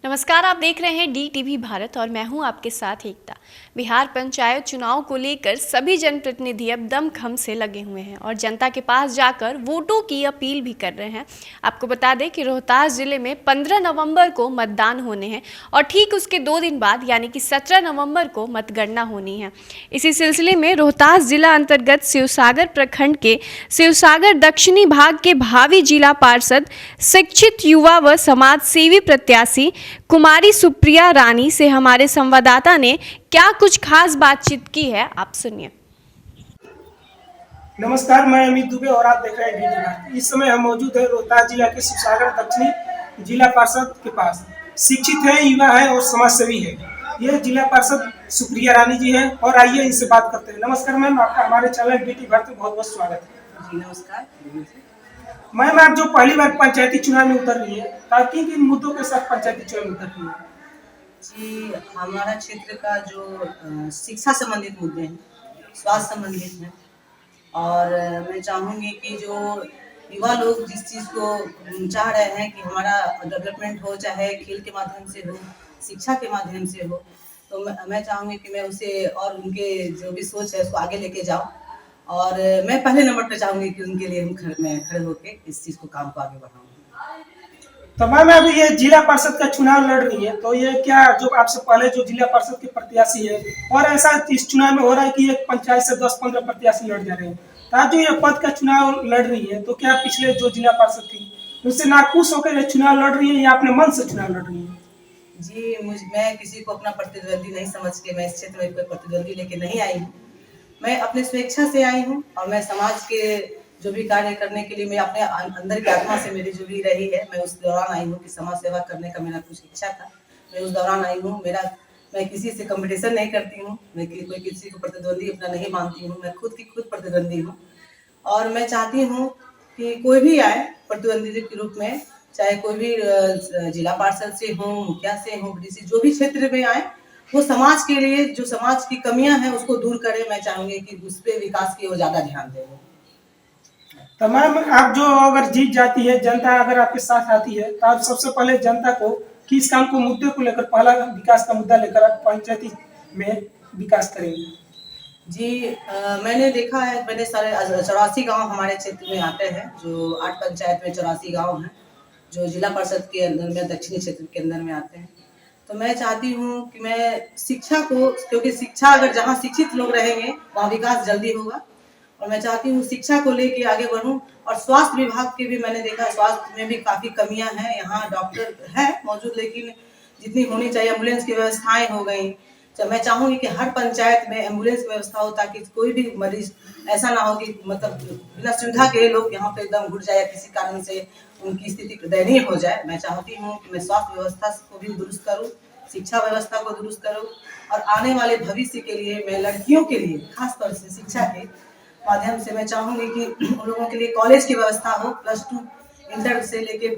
नमस्कार, आप देख रहे हैं DTV भारत और मैं हूं आपके साथ एकता। बिहार पंचायत चुनाव को लेकर सभी जनप्रतिनिधि अब दमखम से लगे हुए हैं और जनता के पास जाकर वोटों की अपील भी कर रहे हैं। आपको बता दें कि रोहतास जिले में 15 नवंबर को मतदान होने हैं और ठीक उसके 2 दिन बाद यानी कि 17 नवंबर को मतगणना होनी है। इसी सिलसिले में रोहतास जिला अंतर्गत शिवसागर प्रखंड के शिवसागर दक्षिणी भाग के भावी जिला पार्षद, शिक्षित युवा व समाज सेवी प्रत्याशी कुमारी सुप्रिया रानी से हमारे संवाददाता ने क्या कुछ खास बातचीत की है, आप सुनिए। नमस्कार, मैं अमित दुबे और आप देख रहे हैं DTV भारत। इस समय हम मौजूद है रोहतास जिला के शिवसागर दक्षिणी जिला पार्षद के पास। शिक्षित है, युवा है और समाज सेवी है। ये जिला पार्षद सुप्रिया रानी जी हैं और आइए इनसे बात करते हैं। नमस्कार मैम, आपका हमारे चैनल DTV भारत में बहुत बहुत स्वागत है। जी नमस्कार। मैम, आप जो पहली बार पंचायती चुनाव में उतर रही है, ताकि किन मुद्दों के साथ पंचायती चुनाव में उतर रही है? जी, हमारा क्षेत्र का जो शिक्षा संबंधित मुद्दे हैं, स्वास्थ्य संबंधित हैं और मैं चाहूँगी कि जो युवा लोग जिस चीज़ को चाह रहे हैं कि हमारा डेवलपमेंट हो, चाहे खेल के माध्यम से हो, शिक्षा के माध्यम से हो, तो मैं चाहूँगी कि मैं उसे और उनके जो भी सोच है उसको आगे लेके जाऊँ और मैं पहले नंबर पे चाहूँगी कि उनके लिए मैं खड़े होके इस चीज़ को काम को आगे बढ़ाऊँ। तो मैम, अभी ये जिला पार्षद का चुनाव लड़ रही है, तो ये क्या जो आपसे पहले जो जिला पार्षद के प्रत्याशी है और ऐसा इस चुनाव में हो रहा है कि एक पंचायत से 10-15 प्रत्याशी लड़ जा रहे हैं, तो आप जो ये पद का चुनाव लड़ रही है, तो क्या पिछले जो जिला पार्षद थी उससे नाखुश होकर ये चुनाव लड़ रही है या अपने मन से चुनाव लड़ रही है? जी, मैं किसी को अपना प्रतिद्वंदी नहीं समझ के मैं इस क्षेत्र में कोई प्रतिद्वंदी लेके नहीं आई हूँ। मैं अपने स्वेच्छा से आई हूँ और मैं समाज के जो भी कार्य करने के लिए मैं अपने अंदर की आत्मा से मेरी जो भी रही है, मैं उस दौरान आई हूँ कि समाज सेवा करने का मेरा कुछ इच्छा था। मैं उस दौरान आई हूँ। मैं किसी से कंपटीशन नहीं करती हूँ, मैं कोई किसी को प्रतिद्वंदी अपना नहीं मानती हूँ। मैं खुद प्रतिद्वंदी हूँ और मैं चाहती हूँ कि कोई भी आए प्रतिद्वंदी के रूप में, चाहे कोई भी जिला पार्षद से हो, मुखिया से हो, डीसी जो भी क्षेत्र में आए, वो समाज के लिए जो समाज की कमियां हैं उसको दूर करे। मैं चाहूंगी कि उस पे विकास की ओर ज्यादा ध्यान दें। तो मैम, आप जो अगर जीत जाती है, जनता अगर आपके साथ आती है, तो आप सबसे पहले जनता को किस काम को मुद्दे को लेकर पहला विकास का मुद्दा लेकर आप पंचायती में विकास करेंगे? जी, मैंने देखा है, मैंने सारे 84 गांव हमारे क्षेत्र में आते हैं, जो 8 पंचायत में 84 गांव हैं जो जिला परिषद के अंदर में दक्षिणी क्षेत्र के अंदर में आते हैं। तो मैं चाहती हूँ कि मैं शिक्षा को, क्योंकि शिक्षा अगर जहाँ शिक्षित लोग रहेंगे वहाँ विकास जल्दी होगा और मैं चाहती हूँ शिक्षा को लेके आगे बढ़ूँ। और स्वास्थ्य विभाग के भी मैंने देखा, स्वास्थ्य में भी काफ़ी कमियां हैं। यहाँ डॉक्टर है मौजूद लेकिन जितनी होनी चाहिए, एम्बुलेंस की व्यवस्थाएं हो गई। तो मैं चाहूँगी कि हर पंचायत में एम्बुलेंस की व्यवस्था हो ताकि कोई भी मरीज ऐसा ना हो कि मतलब बिना सुविधा के लोग यहाँ पे एकदम घुट जाए, किसी कारण से उनकी स्थिति दयनीय हो जाए। मैं चाहती हूँ कि मैं स्वास्थ्य व्यवस्था को भी दुरुस्त करूँ, शिक्षा व्यवस्था को दुरुस्त करूँ और आने वाले भविष्य के लिए मैं लड़कियों के लिए खासतौर से शिक्षा के माध्यम से मैं चाहूँगी कि उन लोगों के लिए कॉलेज की व्यवस्था हो। +2 इंटर से लेके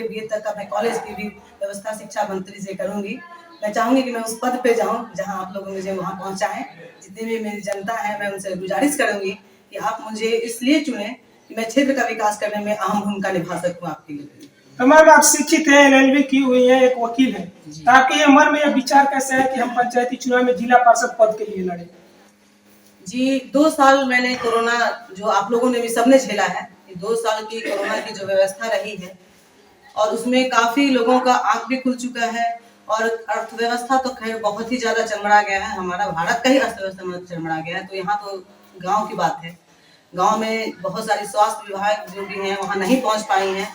BA तक का मैं कॉलेज की भी व्यवस्था शिक्षा मंत्री से करूँगी। मैं चाहूँगी कि मैं उस पद पे जाऊँ जहाँ आप लोग मुझे वहाँ पहुँचाएं। जितनी भी मेरी जनता है, मैं उनसे गुजारिश करूँगी कि आप मुझे इसलिए चुने कि मैं क्षेत्र का विकास करने में अहम भूमिका निभा सकूँ आपके लिए। तो मैम, आप शिक्षित है, LLB की हुई है, एक वकील है, तो आपके ये मन में यह विचार कैसे है कि हम पंचायती चुनाव में जिला पार्षद पद के लिए लड़े? जी, 2 साल मैंने कोरोना जो आप लोगों ने भी सबने झेला है, 2 साल की कोरोना की जो व्यवस्था रही है और उसमें काफ़ी लोगों का आँख भी खुल चुका है और अर्थव्यवस्था तो खैर बहुत ही ज़्यादा चरमरा गया है। हमारा भारत का ही अर्थव्यवस्था चरमरा गया है। तो यहाँ तो गाँव की बात है। गाँव में बहुत सारी स्वास्थ्य विभाग जो भी हैं वहाँ नहीं पहुँच पाई हैं।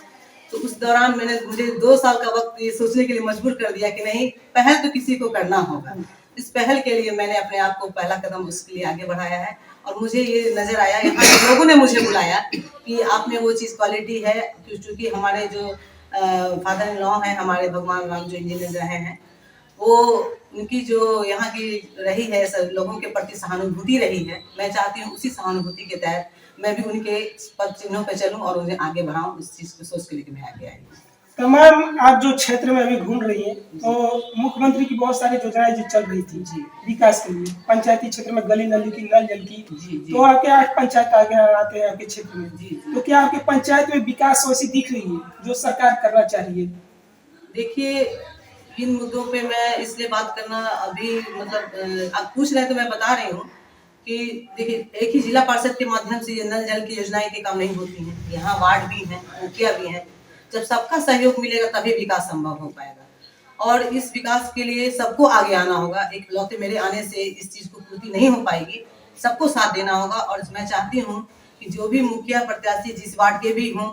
तो उस दौरान मुझे 2 साल का वक्त ये सोचने के लिए मजबूर कर दिया कि नहीं, पहल तो किसी को करना होगा। इस पहल के लिए मैंने अपने आप को पहला कदम उसके लिए आगे बढ़ाया है और मुझे ये नजर आया, यहाँ के लोगों ने मुझे बुलाया कि आप में वो चीज़ क्वालिटी है। क्योंकि हमारे जो फादर इन लॉ हैं, हमारे भगवान राम जो इंजीनियर रहे हैं, वो उनकी जो यहाँ की रही है सब लोगों के प्रति सहानुभूति रही है। मैं चाहती हूँ उसी सहानुभूति के तहत मैं भी उनके पद चिन्हों पे चलूँ और उन्हें आगे बढ़ाऊँ। इस चीज़ को सोच के लेकर मैं आगे आई हूँ। तो मैम, आप जो क्षेत्र में अभी घूम रही हैं, तो मुख्यमंत्री की बहुत सारी योजनाएं जो चल रही थी जी विकास के लिए, पंचायती क्षेत्र में गली नली की, नल जल की, जी जी तो आपके 8 पंचायत आगे आते हैं आपके क्षेत्र में, जी जी। तो क्या आपके पंचायत में विकास वैसी दिख रही है जो सरकार करना चाह रही है? देखिए, इन मुद्दों पे मैं इसलिए बात करना अभी मतलब आप पूछ रहे हैं तो मैं बता रही हूँ कि देखिए, एक ही जिला पार्षद के माध्यम से ये नल जल की योजनाएं के काम नहीं होती हैं। यहाँ वार्ड भी हैं, मुखिया भी हैं। जब सबका सहयोग मिलेगा तभी विकास संभव हो पाएगा और इस विकास के लिए सबको आगे आना होगा। एक लौते मेरे आने से इस चीज को पूर्ति नहीं हो पाएगी, सबको साथ देना होगा। और मैं चाहती हूँ कि जो भी मुखिया प्रत्याशी जिस वार्ड के भी हों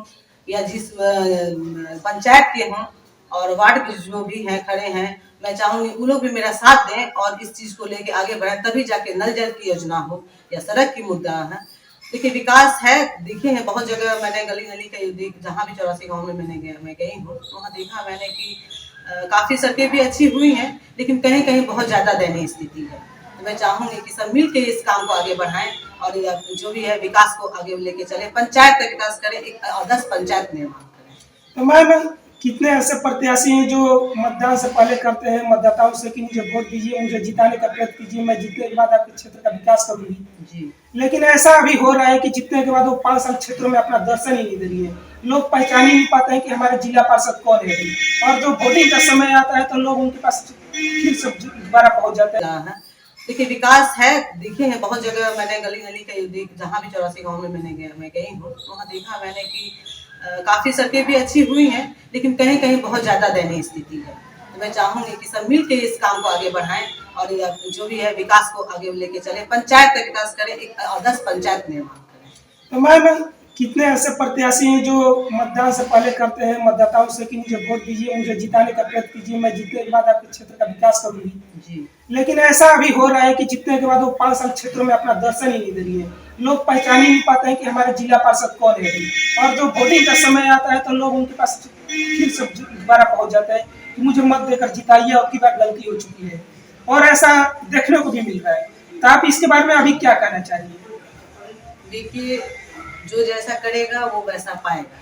या जिस पंचायत के हों और वार्ड के जो भी हैं खड़े हैं, मैं चाहूंगी वो लोग भी मेरा साथ दें और इस चीज को लेके आगे बढ़े, तभी जाके नल जल की योजना हो या सड़क की मुद्दा है। देखिए, विकास है, देखे हैं बहुत जगह मैंने गली गली का जहाँ भी 84 गाँव में मैं गई हूँ वहाँ देखा मैंने कि काफी सड़कें भी अच्छी हुई हैं, लेकिन कहीं कहीं बहुत ज्यादा दयनीय स्थिति है। तो मैं चाहूंगी कि सब मिल के इस काम को आगे बढ़ाएं और जो भी है विकास को आगे लेके चले, पंचायत का विकास करें, 10 पंचायत निर्माण करें। तो मैम कितने ऐसे प्रत्याशी हैं जो मतदान से पहले करते हैं मतदाताओं से कि मुझे वोट दीजिए, मुझे जिताने का प्रयत्न कीजिए, मैं जीतने के बाद आपके क्षेत्र का विकास करूंगी जी। लेकिन ऐसा अभी हो रहा है कि जीतने के बाद वो 5 साल क्षेत्रों में अपना दर्शन ही नहीं दे रही है। लोग पहचान ही नहीं पाते हैं कि हमारे जिला पार्षद कौन है अभी। और जो वोटिंग का समय आता है तो लोग उनके पास फिर से दोबारा पहुंच जाते हैं। देखिए, विकास है, देखे हैं बहुत जगह मैंने गली गली का जहाँ भी 84 गाँव में मैं गई हूँ वहाँ देखा मैंने कि काफी सड़कें भी अच्छी हुई हैं, लेकिन कहीं कहीं बहुत ज्यादा दयनीय स्थिति है। तो मैं चाहूंगी कि सब मिल के इस काम को आगे बढ़ाएं और जो भी है विकास को आगे लेके चले, पंचायत का विकास करें, 10 पंचायत निर्माण करें। तो मैम कितने ऐसे प्रत्याशी हैं जो मतदान से पहले करते हैं मतदाताओं से कि मुझे वोट दीजिए, मुझे जिताने का प्रयत्न कीजिए, मैं जीतने के बाद आपके क्षेत्र का विकास करूंगी जी। लेकिन ऐसा अभी हो रहा है कि जीतने के बाद वो 5 साल क्षेत्रों में अपना दर्शन ही नहीं दे रही है। लोग पहचान ही नहीं पाते हैं कि हमारे जिला पार्षद कौन है अभी। और जो वोटिंग का समय आता है तो लोग उनके पास फिर से दोबारा पहुंच जाते हैं कि मुझे मत देकर जिताइए, अब की बार गलती हो चुकी है। और ऐसा देखने को भी मिल रहा है। तो आप इसके बारे में अभी क्या कहना चाहिए? देखिए, जो जैसा करेगा वो वैसा पाएगा।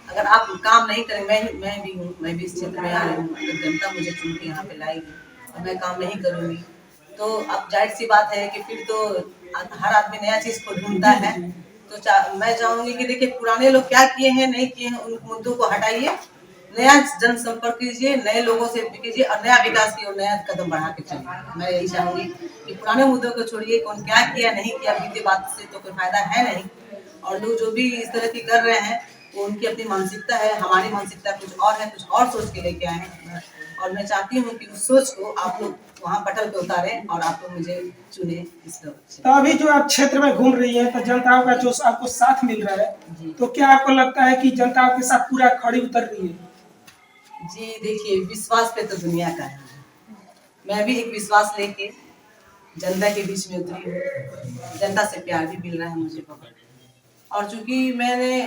अगर आप काम नहीं करें, मैं भी हूँ, मैं भी इस क्षेत्र में आ रही हूँ, अगर जनता मुझे चुन के यहाँ पे लाएगी और मैं काम नहीं करूँगी तो अब जाहिर सी बात है कि फिर तो हर आदमी नया चीज को ढूंढता है। तो मैं चाहूंगी कि देखिए, पुराने लोग क्या किए हैं नहीं किए हैं उन मुद्दों को हटाइए, नया जनसंपर्क कीजिए, नए लोगों से कीजिए और नया विकास की ओर नया कदम बढ़ा के चलिए। मैं यही चाहूंगी कि पुराने मुद्दों को छोड़िए, कौन क्या किया नहीं किया बीते बात से तो कोई फायदा है नहीं। और लोग जो भी इस तरह की कर रहे हैं वो उनकी अपनी मानसिकता है, हमारी मानसिकता कुछ और है, कुछ और सोच के लेके आए हैं। और मैं चाहती हूँ कि उस सोच को आप लोग वहाँ पटल पे उतारें और आप लोग मुझे चुने इस तरह। तो अभी जो आप क्षेत्र में घूम रही है तो जनता का जो आपको साथ मिल रहा है तो क्या आपको लगता है कि जनता आपके साथ पूरा खड़ी उतर रही है? जी देखिए, विश्वास पे तो दुनिया का है। मैं भी एक विश्वास लेके जनता के बीच में उतरी हूँ। जनता से प्यार भी मिल रहा है मुझे बहुत। और चूंकि मैंने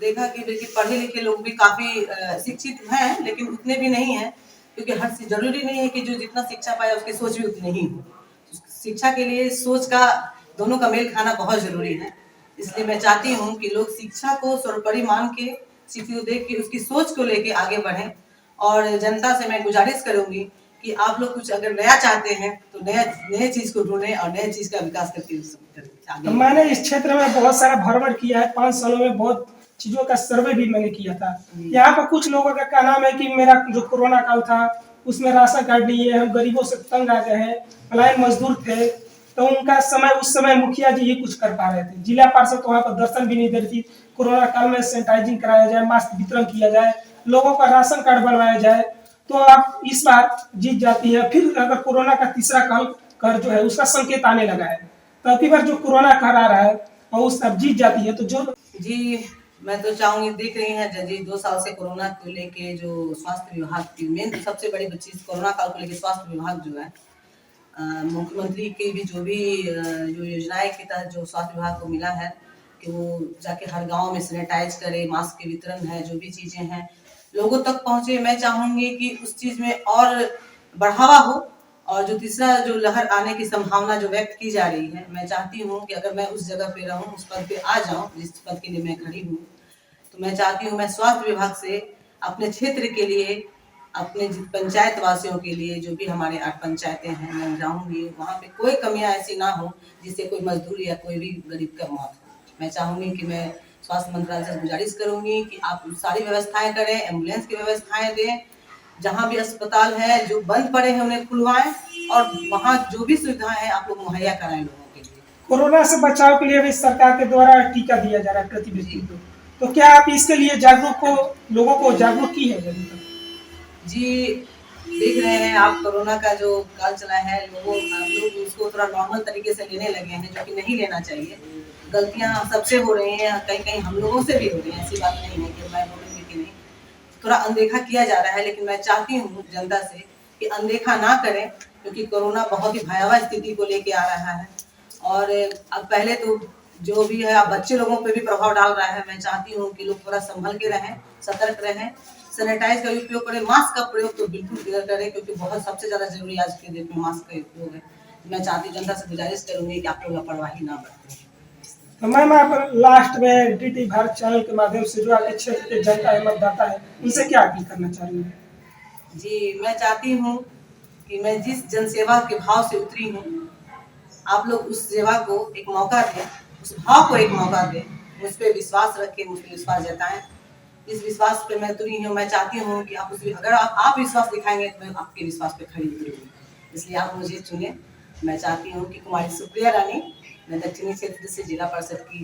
देखा कि देखिए पढ़े लिखे लोग भी काफी शिक्षित हैं, लेकिन उतने भी नहीं हैं, क्योंकि हर चीज जरूरी नहीं है कि जो जितना शिक्षा पाए उसकी सोच भी उतनी ही हो। शिक्षा के लिए सोच का दोनों का मेल खाना बहुत जरूरी है। इसलिए मैं चाहती हूँ कि लोग शिक्षा को सर्वोपरि मान के, शिक्षा को देख के उसकी सोच को लेके आगे बढ़ें। और जनता से मैं गुजारिश करूंगी कि आप लोग कुछ अगर नया चाहते हैं तो नए चीज को ढूंढें और नए चीज का विकास करके आगे। तो मैंने इस क्षेत्र में बहुत सारा भ्रमण किया है, 5 सालों में बहुत चीजों का सर्वे भी मैंने किया था। यहाँ पर कुछ लोगों का कहना है कि मेरा जो कोरोना काल था उसमें राशन कार्ड नहीं है, हम गरीबों से तंग आ गए हैं, पलायन मजदूर थे, तो उनका समय उस समय मुखिया जी ही कुछ कर पा रहे थे। जिला पार्षद वहाँ पर दर्शन भी नहीं दे रही थी। कोरोना काल में सैनिटाइजिंग कराया जाए, मास्क वितरण किया जाए, लोगों का राशन कार्ड बनवाया जाए तो आप इस बार जीत जाती है। फिर अगर कोरोना का तीसरा काल कर जो है उसका संकेत आने लगा है तो अभी बार जो कोरोना कर आ रहा है और उस अब जीत जाती है तो जो जी मैं तो चाहूंगी, देख रही हैं जी 2 साल से कोरोना को लेके जो स्वास्थ्य विभाग की मेन तो सबसे बड़ी चीज कोरोना काल को लेके स्वास्थ्य विभाग जो है मुख्यमंत्री की भी जो जो योजनाएं के तहत जो स्वास्थ्य विभाग को मिला है कि वो जाके हर गांव में सैनिटाइज करे, मास्क के वितरण है, जो भी चीजें हैं लोगों तक पहुंचे। मैं चाहूंगी कि उस चीज में और बढ़ावा हो। और जो तीसरा जो लहर आने की संभावना जो व्यक्त की जा रही है, मैं चाहती हूँ कि अगर मैं उस जगह पे रहूँ, उस पद पे आ जाऊँ जिस पद के लिए मैं खड़ी हूँ, तो मैं चाहती हूँ मैं स्वास्थ्य विभाग से अपने क्षेत्र के लिए, अपने पंचायत वासियों के लिए, जो भी हमारे 8 पंचायतें हैं, मैं जाऊँगी वहाँ पे कोई कमियाँ ऐसी ना हो जिससे कोई मजदूर या कोई भी गरीब का मौत हो। मैं चाहूँगी कि मैं स्वास्थ्य मंत्रालय से गुजारिश करूँगी कि आप सारी व्यवस्थाएं करें, एम्बुलेंस की व्यवस्थाएं दें जहाँ भी अस्पताल है जो बंद पड़े हैं उन्हें खुलवाएं, और वहाँ जो भी सुविधाएं हैं आप लोग मुहैया कराएं लोगों के लिए। कोरोना से बचाव के लिए भी सरकार के द्वारा टीका दिया जा रहा है प्रति व्यक्ति को, तो क्या आप इसके लिए लोगों को जागरूक की है अभी तक? जी, देख रहे हैं आप कोरोना का जो काल चला है, हम लोग उसको थोड़ा नॉर्मल तरीके से लेने लगे हैं, जो कि नहीं लेना चाहिए। गलतियां सबसे हो रही हैं, कहीं कहीं हम लोगों से भी हो रही हैं, ऐसी बात नहीं है कि मैं बोलूँगी कि नहीं। थोड़ा अनदेखा किया जा रहा है, लेकिन मैं चाहती हूँ जनता से कि अनदेखा ना करें, क्योंकि कोरोना बहुत ही भयावह स्थिति को लेके आ रहा है। और अब पहले तो जो भी है, अब बच्चे लोगों पे भी प्रभाव डाल रहा है। मैं चाहती हूँ कि लोग थोड़ा संभल के रहें, सतर्क रहें, सैनिटाइज का उपयोग करें, मास्क का प्रयोग तो बिल्कुल करें, क्योंकि बहुत सबसे ज़्यादा जरूरी आज के दिन में मास्क का उपयोग है। मैं चाहती जनता से गुजारिश करूँगी कि आप लोग लापरवाही ना बरतें। तो मैम आप लास्ट में डीटी भारत चैनल के माध्यम से जो आपके क्षेत्र के जनता है, मतदाता है, उनसे क्या अपील करना चाह रही हैं? जी, मैं चाहती हूँ कि मैं जिस जनसेवा के भाव से उतरी हूँ, आप लोग उस सेवा को एक मौका दें, उस भाव को एक मौका दें, मुझ पर विश्वास रखें, मुझ पर विश्वास जताएं। इस विश्वास पे मैं उतरी हूँ, मैं चाहती हूँ कि अगर आप विश्वास दिखाएंगे तो मैं आपके विश्वास पे खड़ी उतरूंगी, इसलिए आप मुझे चुने। मैं चाहती हूँ कि कुमारी सुप्रिया रानी, मैं दक्षिणी क्षेत्र से जिला परिषद की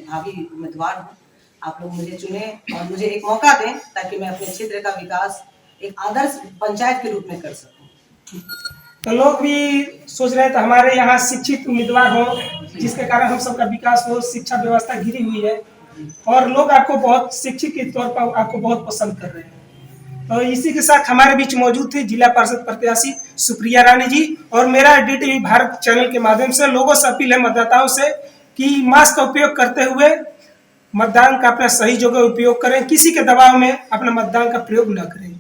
भावी उम्मीदवार हूँ, आप लोग मुझे चुने और मुझे एक मौका दें, ताकि मैं अपने क्षेत्र का विकास एक आदर्श पंचायत के रूप में कर सकूं। तो लोग भी सोच रहे थे हमारे यहाँ शिक्षित उम्मीदवार हो, जिसके कारण हम सबका विकास हो, शिक्षा व्यवस्था गिरी हुई है और लोग आपको बहुत शिक्षित के तौर पर आपको बहुत पसंद कर रहे हैं। तो इसी के साथ हमारे बीच मौजूद थे जिला पार्षद प्रत्याशी सुप्रिया रानी जी, और मेरा डीटीवी भारत चैनल के माध्यम से लोगों से अपील है मतदाताओं से कि मास्क का उपयोग करते हुए मतदान का अपना सही जगह उपयोग करें, किसी के दबाव में अपना मतदान का प्रयोग न करें।